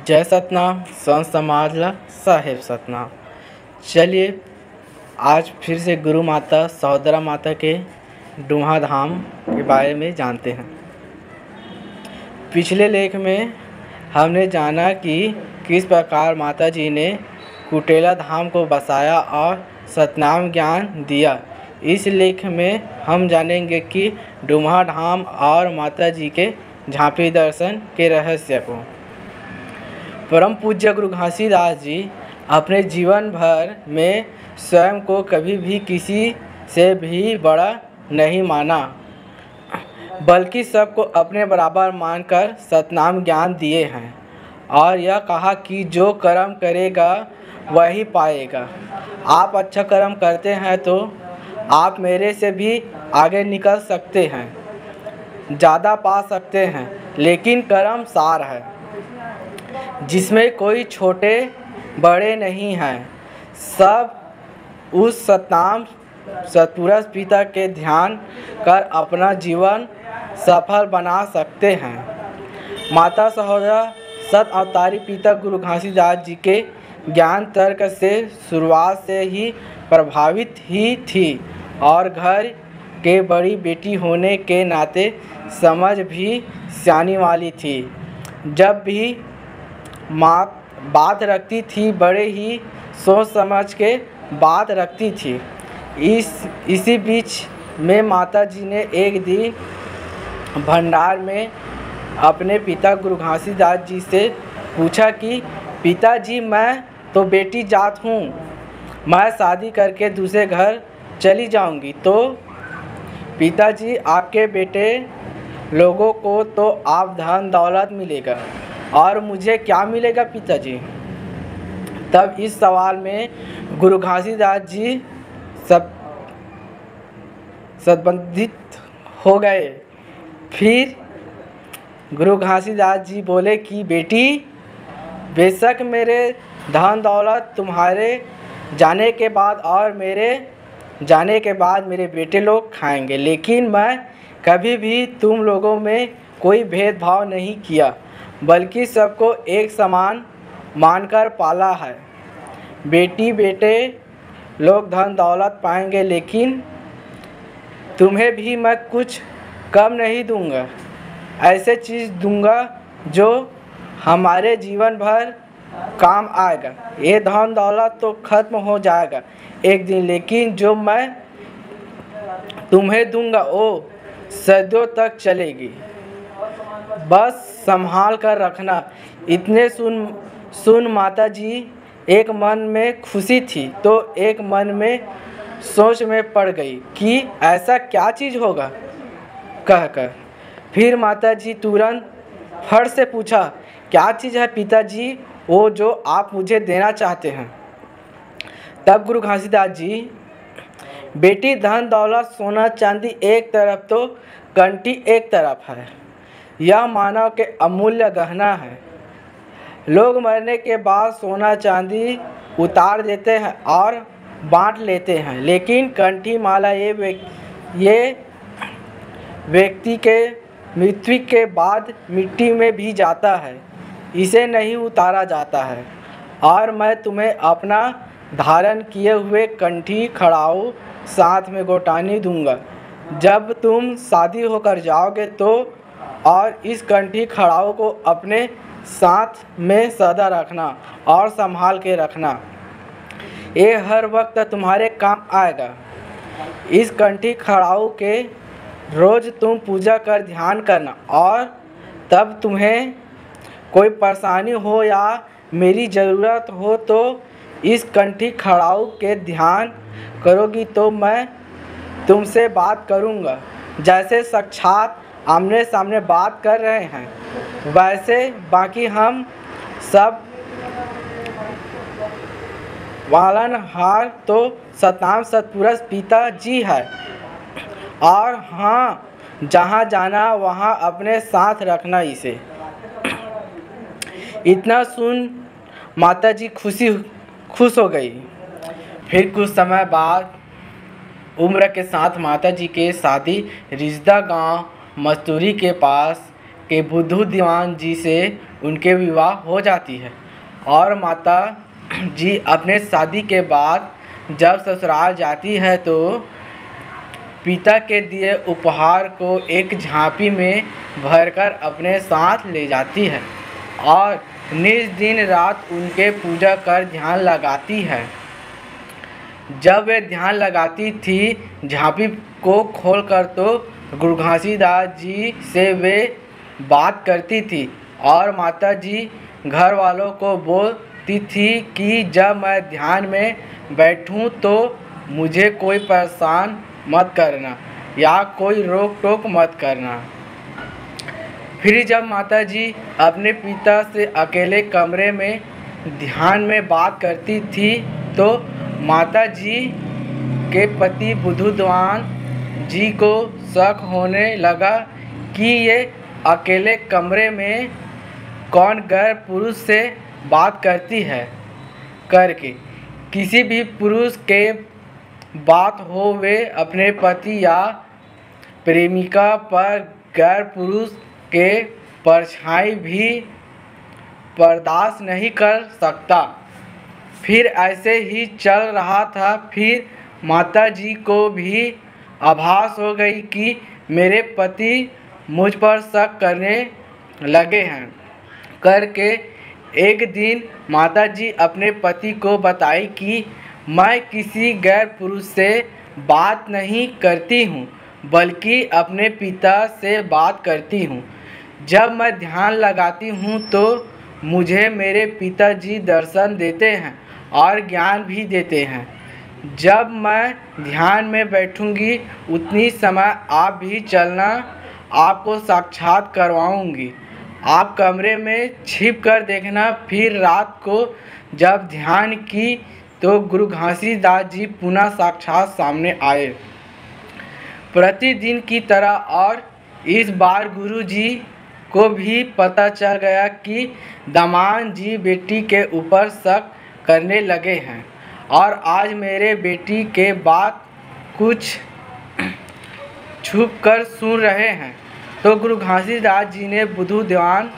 जय सतनाम, संत समाज ला साहेब सतनाम। चलिए आज फिर से गुरु माता सहोदरा माता के डूहा धाम के बारे में जानते हैं। पिछले लेख में हमने जाना कि किस प्रकार माता जी ने कुटेला धाम को बसाया और सतनाम ज्ञान दिया। इस लेख में हम जानेंगे कि डूहा धाम और माता जी के झांपी दर्शन के रहस्य को। परम पूज्य गुरु घासीदास जी अपने जीवन भर में स्वयं को कभी भी किसी से भी बड़ा नहीं माना, बल्कि सबको अपने बराबर मानकर सतनाम ज्ञान दिए हैं और यह कहा कि जो कर्म करेगा वही पाएगा। आप अच्छा कर्म करते हैं तो आप मेरे से भी आगे निकल सकते हैं, ज़्यादा पा सकते हैं, लेकिन कर्म सार है जिसमें कोई छोटे बड़े नहीं हैं। सब उस सतनाम सतपुरुष पिता के ध्यान कर अपना जीवन सफल बना सकते हैं। माता सहोदरा सत अवतारी पिता गुरु घासीदास जी के ज्ञान तर्क से शुरुआत से ही प्रभावित ही थी और घर के बड़ी बेटी होने के नाते समझ भी सियानी वाली थी। जब भी माँ बात रखती थी बड़े ही सोच समझ के बात रखती थी। इसी बीच में माता जी ने एक दिन भंडार में अपने पिता गुरु घासीदास जी से पूछा कि पिताजी मैं तो बेटी जात हूँ, मैं शादी करके दूसरे घर चली जाऊँगी तो पिताजी आपके बेटे लोगों को तो आप धन दौलत मिलेगा और मुझे क्या मिलेगा पिताजी। तब इस सवाल में गुरु घासीदास जी संबंधित हो गए। फिर गुरु घासीदास जी बोले कि बेटी बेशक मेरे धन दौलत तुम्हारे जाने के बाद और मेरे जाने के बाद मेरे बेटे लोग खाएंगे, लेकिन मैं कभी भी तुम लोगों में कोई भेदभाव नहीं किया, बल्कि सबको एक समान मानकर पाला है। बेटी बेटे लोग धन दौलत पाएंगे, लेकिन तुम्हें भी मैं कुछ कम नहीं दूंगा। ऐसे चीज़ दूंगा जो हमारे जीवन भर काम आएगा। ये धन दौलत तो खत्म हो जाएगा एक दिन, लेकिन जो मैं तुम्हें दूंगा वो सदियों तक चलेगी। बस संभाल कर रखना। इतने सुन माता जी एक मन में खुशी थी तो एक मन में सोच में पड़ गई कि ऐसा क्या चीज़ होगा कहकर। फिर माता जी तुरंत फट से पूछा क्या चीज़ है पिताजी वो जो आप मुझे देना चाहते हैं। तब गुरु घासीदास जी बेटी धन दौलत सोना चांदी एक तरफ तो कंठी एक तरफ है। यह मानव के अमूल्य गहना है। लोग मरने के बाद सोना चांदी उतार देते हैं और बांट लेते हैं, लेकिन कंठी माला ये व्यक्ति के मृत्यु के बाद मिट्टी में भी जाता है, इसे नहीं उतारा जाता है। और मैं तुम्हें अपना धारण किए हुए कंठी खड़ाऊ साथ में गोटानी दूंगा। जब तुम शादी होकर जाओगे तो और इस कंठी खड़ाऊ को अपने साथ में सदा रखना और संभाल के रखना। ये हर वक्त तुम्हारे काम आएगा। इस कंठी खड़ाऊ के रोज़ तुम पूजा कर ध्यान करना और तब तुम्हें कोई परेशानी हो या मेरी ज़रूरत हो तो इस कंठी खड़ाऊ के ध्यान करोगी तो मैं तुमसे बात करूँगा। जैसे साक्षात आमने सामने बात कर रहे हैं वैसे बाकी हम सब पालनहार तो सतनाम सतपुरुष पिता जी है। और हाँ, जहाँ जाना वहाँ अपने साथ रखना इसे। इतना सुन माता जी खुश हो गई। फिर कुछ समय बाद उम्र के साथ माता जी के शादी रिश्दा गांव मस्तूरी के पास के बुद्धू दीवान जी से उनके विवाह हो जाती है। और माता जी अपने शादी के बाद जब ससुराल जाती है तो पिता के दिए उपहार को एक झांपी में भरकर अपने साथ ले जाती है और निज दिन रात उनके पूजा कर ध्यान लगाती है। जब वे ध्यान लगाती थी झांपी को खोलकर तो गुरु घासीदास जी से वे बात करती थी और माता जी घर वालों को बोलती थी कि जब मैं ध्यान में बैठूं तो मुझे कोई परेशान मत करना या कोई रोक टोक मत करना। फिर जब माता जी अपने पिता से अकेले कमरे में ध्यान में बात करती थी तो माता जी के पति बुद्धवान जी को शक होने लगा कि ये अकेले कमरे में कौन गैर पुरुष से बात करती है करके। किसी भी पुरुष के बात हो वे अपने पति या प्रेमिका पर गैर पुरुष के परछाई भी बर्दाश्त नहीं कर सकता। फिर ऐसे ही चल रहा था। फिर माता जी को भी आभास हो गई कि मेरे पति मुझ पर शक करने लगे हैं करके एक दिन माता जी अपने पति को बताई कि मैं किसी गैर पुरुष से बात नहीं करती हूँ बल्कि अपने पिता से बात करती हूँ। जब मैं ध्यान लगाती हूँ तो मुझे मेरे पिताजी दर्शन देते हैं और ज्ञान भी देते हैं। जब मैं ध्यान में बैठूंगी उतनी समय आप भी चलना, आपको साक्षात करवाऊंगी। आप कमरे में छिप कर देखना। फिर रात को जब ध्यान की तो गुरु घासीदास जी पुनः साक्षात सामने आए प्रतिदिन की तरह। और इस बार गुरु जी को भी पता चल गया कि दामाद जी बेटी के ऊपर शक करने लगे हैं और आज मेरे बेटी के बात कुछ छुप कर सुन रहे हैं। तो गुरु घासीदास जी ने बुद्धवान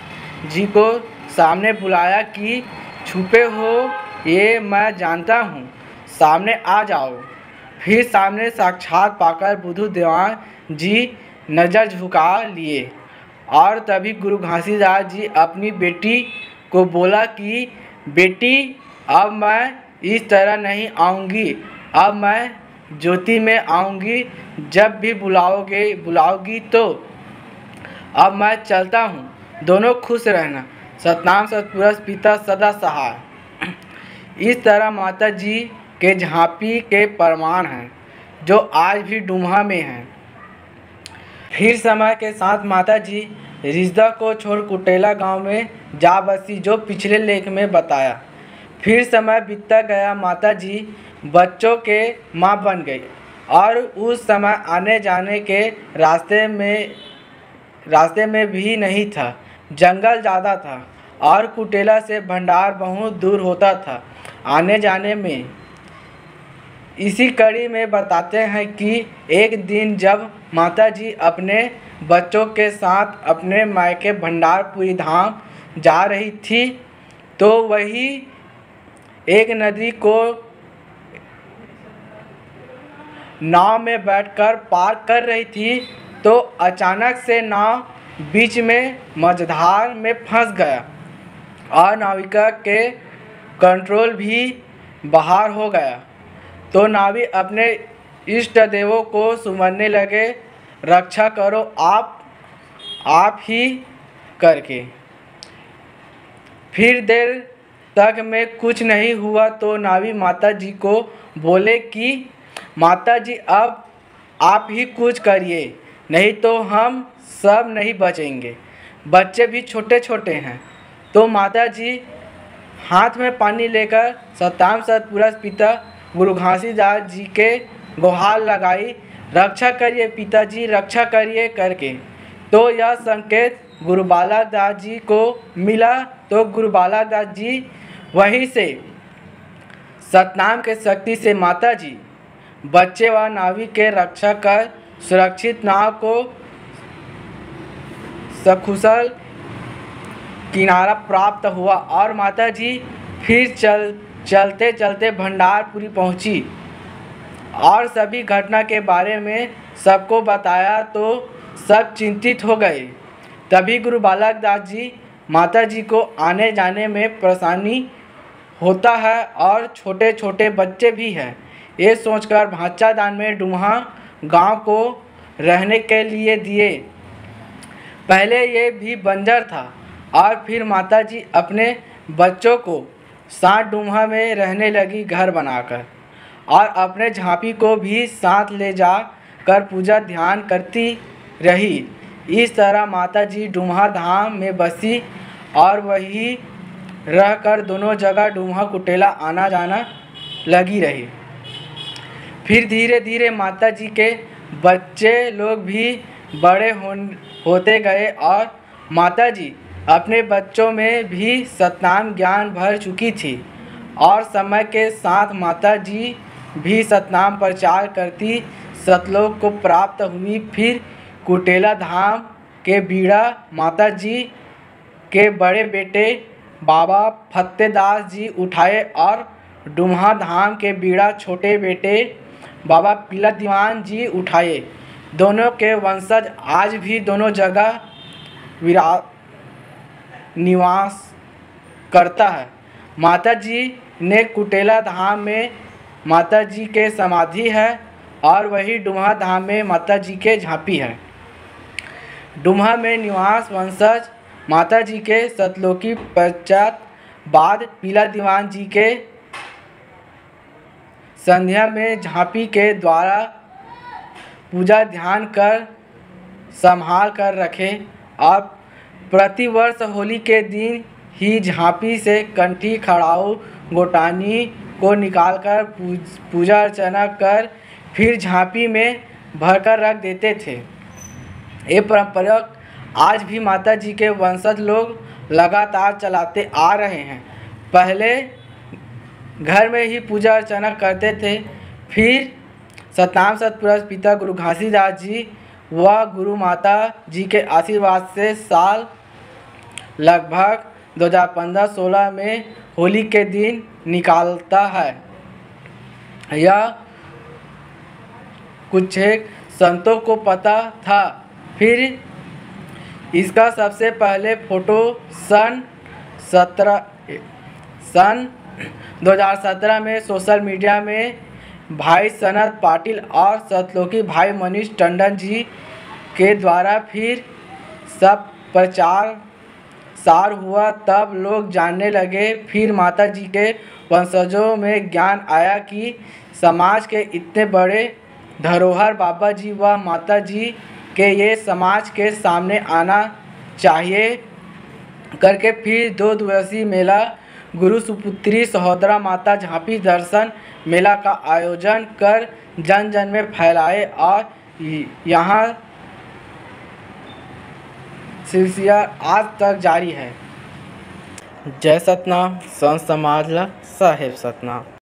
जी को सामने बुलाया कि छुपे हो ये मैं जानता हूँ, सामने आ जाओ। फिर सामने साक्षात पाकर बुद्धवान जी नज़र झुका लिए और तभी गुरु घासीदास जी अपनी बेटी को बोला कि बेटी अब मैं इस तरह नहीं आऊँगी, अब मैं ज्योति में आऊँगी। जब भी बुलाओगी तो अब मैं चलता हूँ। दोनों खुश रहना। सतनाम सतपुरुष पिता सदा सहाय। इस तरह माता जी के झांपी के प्रमाण हैं जो आज भी डुमहा में हैं। फिर समय के साथ माता जी रिश्दा को छोड़ कुटेला गांव में जा बसी, जो पिछले लेख में बताया। फिर समय बीतता गया, माता जी बच्चों के माँ बन गई और उस समय आने जाने के रास्ते में भी नहीं था। जंगल ज़्यादा था और कुटेला से भंडार बहुत दूर होता था आने जाने में। इसी कड़ी में बताते हैं कि एक दिन जब माता जी अपने बच्चों के साथ अपने मायके भंडारपुरी धाम जा रही थी तो वही एक नदी को नाव में बैठकर पार कर रही थी तो अचानक से नाव बीच में मझधार में फंस गया और नाविका के कंट्रोल भी बाहर हो गया। तो नाविक अपने इष्ट देवों को सुमरने लगे, रक्षा करो आप ही करके। फिर देर तक में कुछ नहीं हुआ तो नाविक माता जी को बोले कि माता जी अब आप ही कुछ करिए, नहीं तो हम सब नहीं बचेंगे, बच्चे भी छोटे छोटे हैं। तो माता जी हाथ में पानी लेकर सतनाम सतपुरुष पिता गुरु घासीदास जी के गुहार लगाई, रक्षा करिए पिताजी, रक्षा करिए करके। तो यह संकेत गुरु बालादास जी को मिला तो गुरु बालादास जी वहीं से सतनाम के शक्ति से माता जी बच्चे व नाविक के रक्षा कर सुरक्षित नाव को सकुशल किनारा प्राप्त हुआ और माताजी फिर चलते चलते भंडारपुरी पहुंची और सभी घटना के बारे में सबको बताया तो सब चिंतित हो गए। तभी गुरु बालक दास जी माताजी को आने जाने में परेशानी होता है और छोटे छोटे बच्चे भी हैं, ये सोचकर भांचादान में डुमहा गांव को रहने के लिए दिए। पहले ये भी बंजर था और फिर माताजी अपने बच्चों को साथ डुमहा में रहने लगी घर बनाकर और अपने झांपी को भी साथ ले जा कर पूजा ध्यान करती रही। इस तरह माताजी डुमहा धाम में बसी और वही रहकर दोनों जगह डुमहा कुटेला आना जाना लगी रही। फिर धीरे धीरे माताजी के बच्चे लोग भी बड़े होते गए और माताजी अपने बच्चों में भी सतनाम ज्ञान भर चुकी थी और समय के साथ माताजी भी सतनाम प्रचार करती सतलोक को प्राप्त हुई। फिर कुटेला धाम के बीड़ा माताजी के बड़े बेटे बाबा फतेदास जी उठाए और डुमहा धाम के बीड़ा छोटे बेटे बाबा पीला दीवान जी उठाए। दोनों के वंशज आज भी दोनों जगह निवास करता है। माताजी ने कुटेला धाम में माताजी के समाधि है और वही डुमहा धाम में माताजी के झांपी है। डुमहा में निवास वंशज माताजी के सतलोकी पश्चात बाद पीला दीवान जी के संध्या में झांपी के द्वारा पूजा ध्यान कर संभाल कर रखे। अब प्रतिवर्ष होली के दिन ही झांपी से कंठी खड़ाऊ गोटानी को निकालकर पूजा अर्चना कर फिर झांपी में भरकर रख देते थे। ये परंपरा आज भी माताजी के वंशज लोग लगातार चलाते आ रहे हैं। पहले घर में ही पूजा अर्चना करते थे, फिर सतनाम सतपुरुष पिता गुरु घासीदास जी व गुरु माता जी के आशीर्वाद से साल लगभग 2015-16 में होली के दिन निकालता है। यह कुछ एक संतों को पता था। फिर इसका सबसे पहले फोटो सन 2017 में सोशल मीडिया में भाई सनत पाटिल और सतलोकी भाई मनीष टंडन जी के द्वारा फिर सब प्रचार सार हुआ, तब लोग जानने लगे। फिर माता जी के वंशजों में ज्ञान आया कि समाज के इतने बड़े धरोहर बाबा जी व माता जी के ये समाज के सामने आना चाहिए करके फिर 2 दिवसीय मेला गुरु सुपुत्री सहोदरा माता झांपी दर्शन मेला का आयोजन कर जन जन में फैलाए और यहाँ सिलसिला आज तक जारी है। जय सतनाम, संत समाज ला साहेब सतनाम।